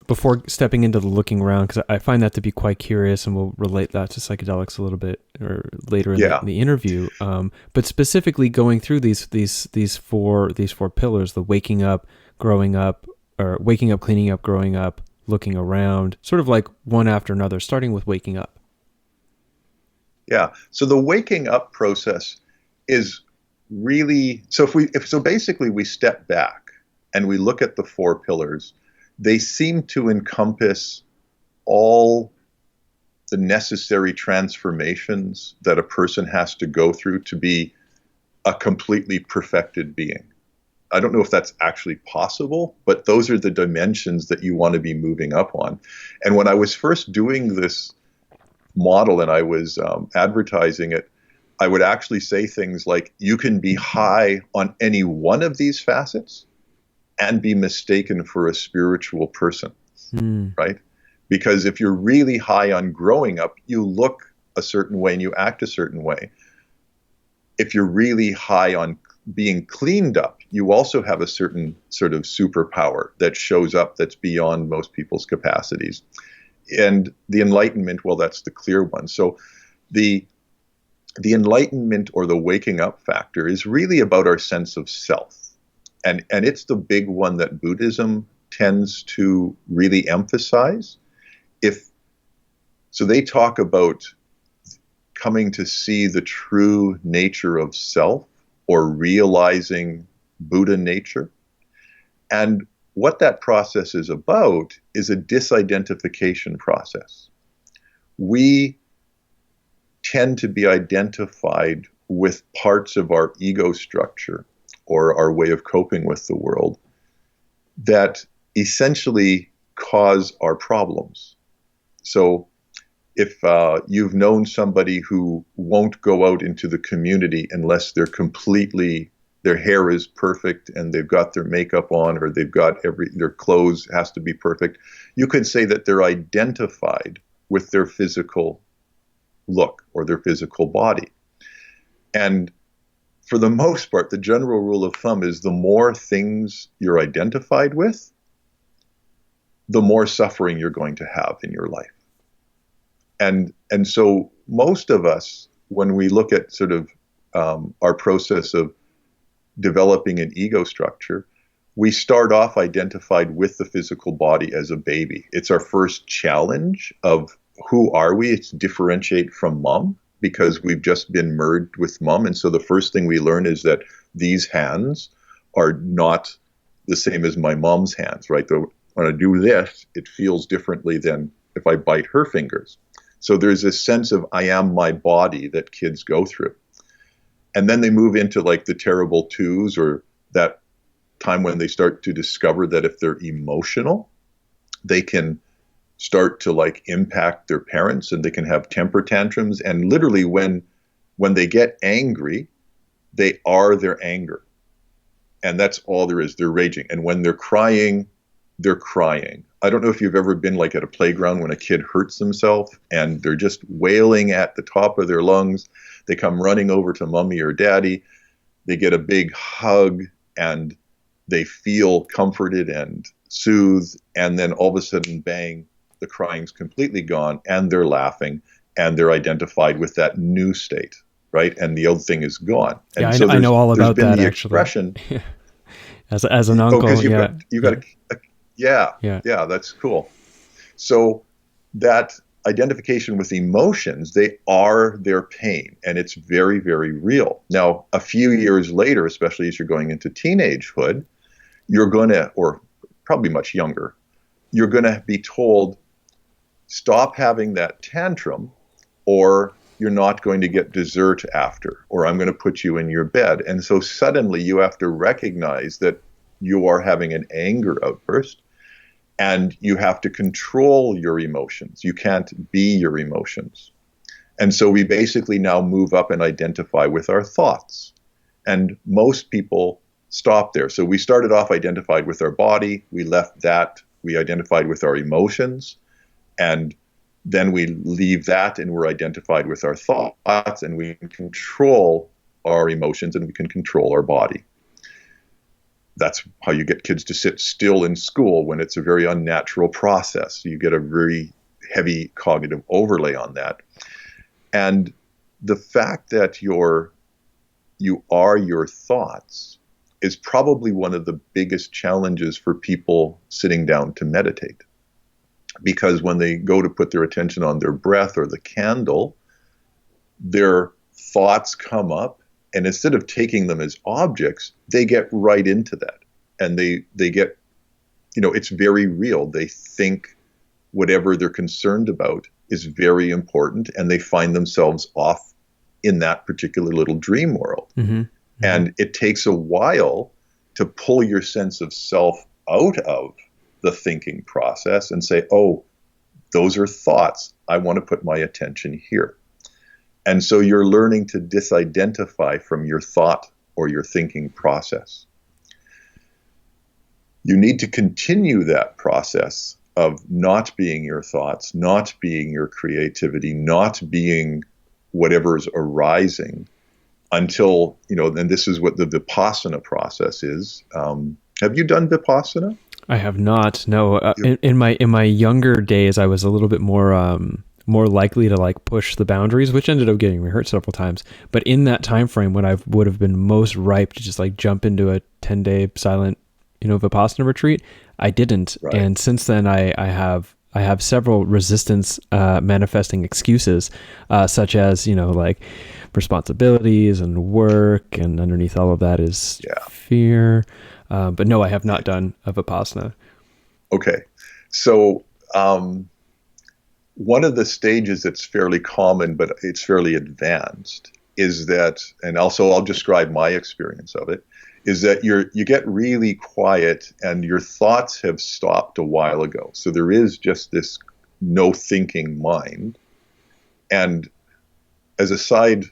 before stepping into the looking around, because I find that to be quite curious, and we'll relate that to psychedelics a little bit or later in Yeah. the interview. But specifically going through these four pillars: the waking up, growing up, or waking up, cleaning up, growing up, looking around, sort of like one after another, starting with waking up. Yeah. So the waking up process is really, so basically we step back and we look at the four pillars. They seem to encompass all the necessary transformations that a person has to go through to be a completely perfected being. I don't know if that's actually possible, but those are the dimensions that you want to be moving up on. And when I was first doing this model and I was advertising it, I would actually say things like, you can be high on any one of these facets and be mistaken for a spiritual person, right? Because if you're really high on growing up, you look a certain way and you act a certain way. If you're really high on being cleaned up, you also have a certain sort of superpower that shows up that's beyond most people's capacities. And the enlightenment, well, that's the clear one. So the enlightenment or the waking up factor is really about our sense of self. And it's the big one that Buddhism tends to really emphasize. So they talk about coming to see the true nature of self or realizing Buddha nature. And what that process is about is a disidentification process. We tend to be identified with parts of our ego structure or our way of coping with the world that essentially cause our problems. So if you've known somebody who won't go out into the community unless their hair is perfect and they've got their makeup on, or they've got their clothes has to be perfect, you could say that they're identified with their physical look or their physical body. And for the most part, the general rule of thumb is the more things you're identified with, the more suffering you're going to have in your life. And so most of us, when we look at sort of our process of developing an ego structure, we start off identified with the physical body as a baby. It's our first challenge of who are we? It's differentiate from mom, because we've just been merged with mom. And so the first thing we learn is that these hands are not the same as my mom's hands, right? When I do this, it feels differently than if I bite her fingers. So there's this sense of I am my body that kids go through. And then they move into like the terrible twos, or that time when they start to discover that if they're emotional, they can start to like impact their parents and they can have temper tantrums. And literally when they get angry, they are their anger. And that's all there is. They're raging. And when they're crying, they're crying. I don't know if you've ever been like at a playground when a kid hurts themselves and they're just wailing at the top of their lungs. They come running over to mommy or daddy. They get a big hug and they feel comforted and soothed. And then all of a sudden, bang, the crying's completely gone and they're laughing and they're identified with that new state, right? And the old thing is gone. And Yeah, so I know all about that, the actually. expression. as an uncle, Because yeah. yeah, that's cool. So that identification with emotions, they are their pain, and it's very, very real. Now, a few years later, especially as you're going into teenagehood, you're going to, or probably much younger, you're going to be told, stop having that tantrum, or you're not going to get dessert after, or I'm going to put you in your bed. And so suddenly you have to recognize that you are having an anger outburst, and you have to control your emotions. You can't be your emotions. And so we basically now move up and identify with our thoughts. And most people stop there. So we started off identified with our body. We left that. We identified with our emotions. And then we leave that and we're identified with our thoughts, and we can control our emotions and we can control our body. That's how you get kids to sit still in school when it's a very unnatural process. You get a very heavy cognitive overlay on that. And the fact that you are your thoughts is probably one of the biggest challenges for people sitting down to meditate. Because when they go to put their attention on their breath or the candle, their thoughts come up, and instead of taking them as objects, they get right into that. And they get, it's very real. They think whatever they're concerned about is very important, and they find themselves off in that particular little dream world. Mm-hmm. Mm-hmm. And it takes a while to pull your sense of self out of the thinking process and say, oh, those are thoughts. I want to put my attention here. And so you're learning to disidentify from your thought or your thinking process. You need to continue that process of not being your thoughts, not being your creativity, not being whatever's arising until, and this is what the Vipassana process is. Have you done Vipassana? I have not. No. In my younger days, I was a little bit more likely to push the boundaries, which ended up getting me hurt several times. But in that time frame, when I would have been most ripe to just jump into a 10-day silent, Vipassana retreat, I didn't. Right. And since then, I have several resistance manifesting excuses, such as responsibilities and work, and underneath all of that is fear. But no, I have not done a Vipassana. Okay. So one of the stages that's fairly common, but it's fairly advanced, is that, and also I'll describe my experience of it, is that you get really quiet and your thoughts have stopped a while ago. So there is just this no thinking mind. And as a sidebar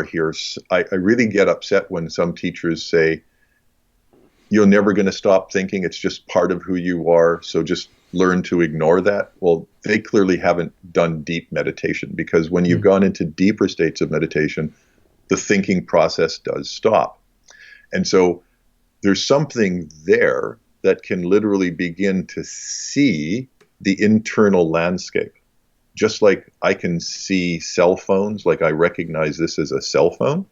here, I really get upset when some teachers say, you're never going to stop thinking. It's just part of who you are. So just learn to ignore that. Well, they clearly haven't done deep meditation, because when you've gone into deeper states of meditation, the thinking process does stop. And so there's something there that can literally begin to see the internal landscape. Just like I can see cell phones, like I recognize this as a cell phone.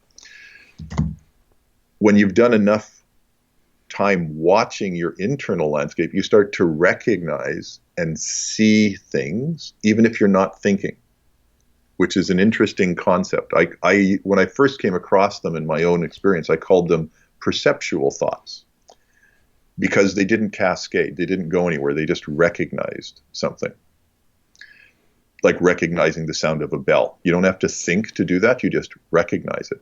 When you've done enough time watching your internal landscape, you start to recognize and see things, even if you're not thinking, which is an interesting concept. I when I first came across them in my own experience, I called them perceptual thoughts, because they didn't cascade. They didn't go anywhere. They just recognized something. Like recognizing the sound of a bell. You don't have to think to do that. You just recognize it.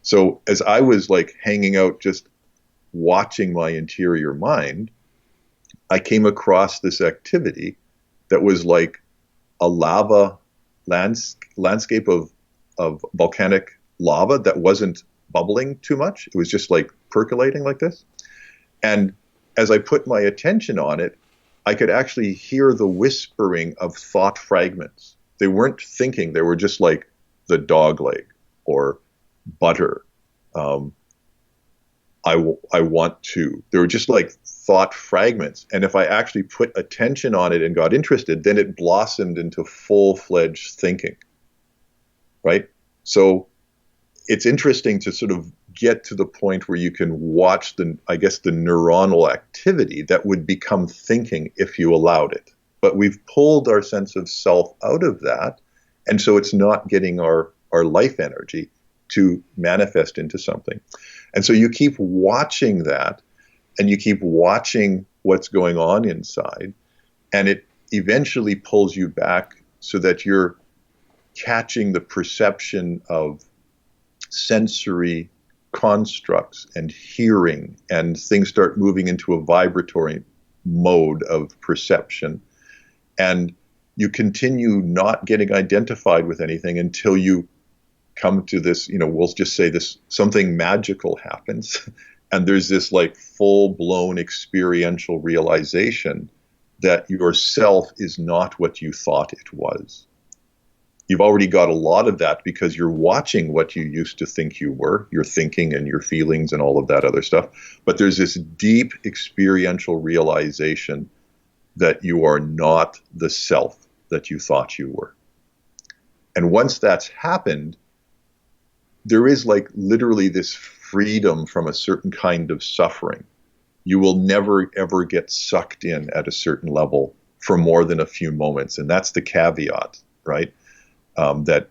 So as I was hanging out, just watching my interior mind, I came across this activity that was like a lava landscape of volcanic lava that wasn't bubbling too much. It was just percolating like this. And as I put my attention on it, I could actually hear the whispering of thought fragments. They weren't thinking. They were just the dog leg or butter. I want to. They were just thought fragments. And if I actually put attention on it and got interested, then it blossomed into full-fledged thinking, right? So it's interesting to sort of get to the point where you can watch the neuronal activity that would become thinking if you allowed it. But we've pulled our sense of self out of that, and so it's not getting our life energy to manifest into something. And so you keep watching that, and you keep watching what's going on inside, and it eventually pulls you back so that you're catching the perception of sensory constructs and hearing, and things start moving into a vibratory mode of perception. And you continue not getting identified with anything until you come to this, we'll just say this, something magical happens. And there's this full-blown experiential realization that yourself is not what you thought it was. you've already got a lot of that because you're watching what you used to think you were, your thinking and your feelings and all of that other stuff. But there's this deep experiential realization that you are not the self that you thought you were. And once that's happened, there is like literally this freedom from a certain kind of suffering. You will never, ever get sucked in at a certain level for more than a few moments. And that's the caveat, right? That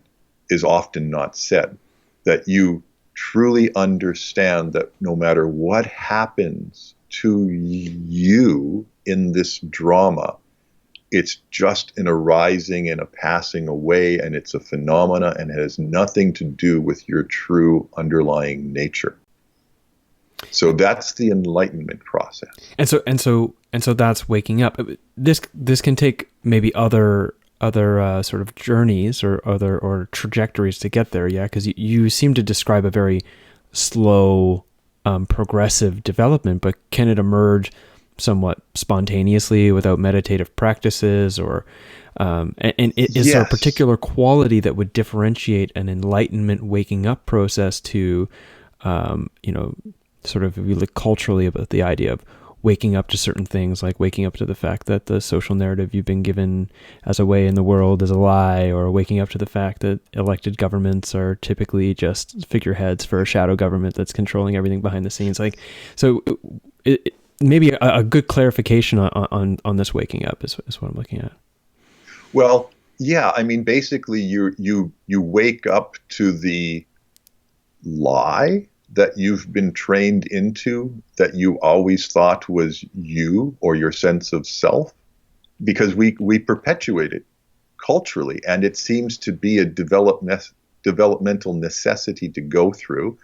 is often not said, that you truly understand that no matter what happens to you in this drama, it's just an arising and a passing away, and it's a phenomena, and it has nothing to do with your true underlying nature. So that's the enlightenment process. And so that's waking up. This can take maybe other sort of journeys or trajectories to get there. Yeah, because you seem to describe a very slow, progressive development. But can it emerge somewhat spontaneously without meditative practices, or is there a particular quality that would differentiate an enlightenment waking up process to, sort of, if we look culturally about the idea of waking up to certain things, like waking up to the fact that the social narrative you've been given as a way in the world is a lie, or waking up to the fact that elected governments are typically just figureheads for a shadow government that's controlling everything behind the scenes. Like, so maybe a good clarification on this waking up is what I'm looking at. Well, yeah, I mean, basically you wake up to the lie that you've been trained into, that you always thought was you or your sense of self, because we perpetuate it culturally, and it seems to be a developmental necessity to go through.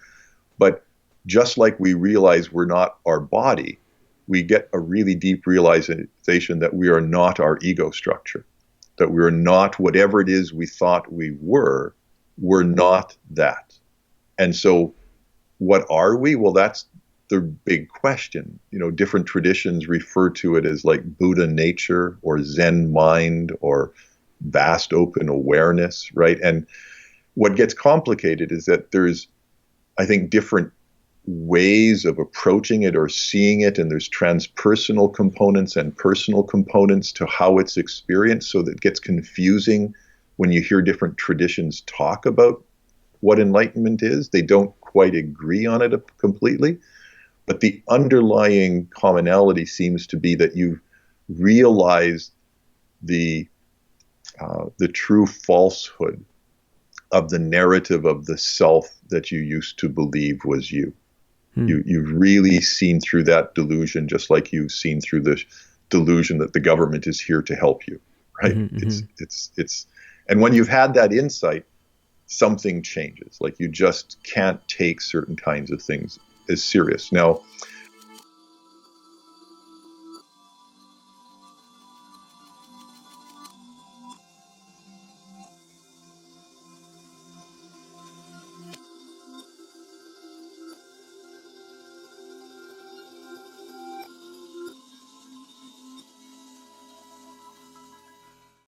But just like we realize we're not our body, we get a really deep realization that we are not our ego structure, that we're not whatever it is we thought we were. We're not that. And so what are we? Well, that's the big question. Different traditions refer to it as like Buddha nature or Zen mind or vast open awareness, right? And what gets complicated is that there's, I think, different ways of approaching it or seeing it, and there's transpersonal components and personal components to how it's experienced, so that it gets confusing when you hear different traditions talk about what enlightenment is. They don't quite agree on it completely, but the underlying commonality seems to be that you realize the true falsehood of the narrative of the self that you used to believe was you. You've really seen through that delusion, just like you've seen through the delusion that the government is here to help you, right? Mm-hmm. It's and when you've had that insight, something changes. Like, you just can't take certain kinds of things as serious. Now,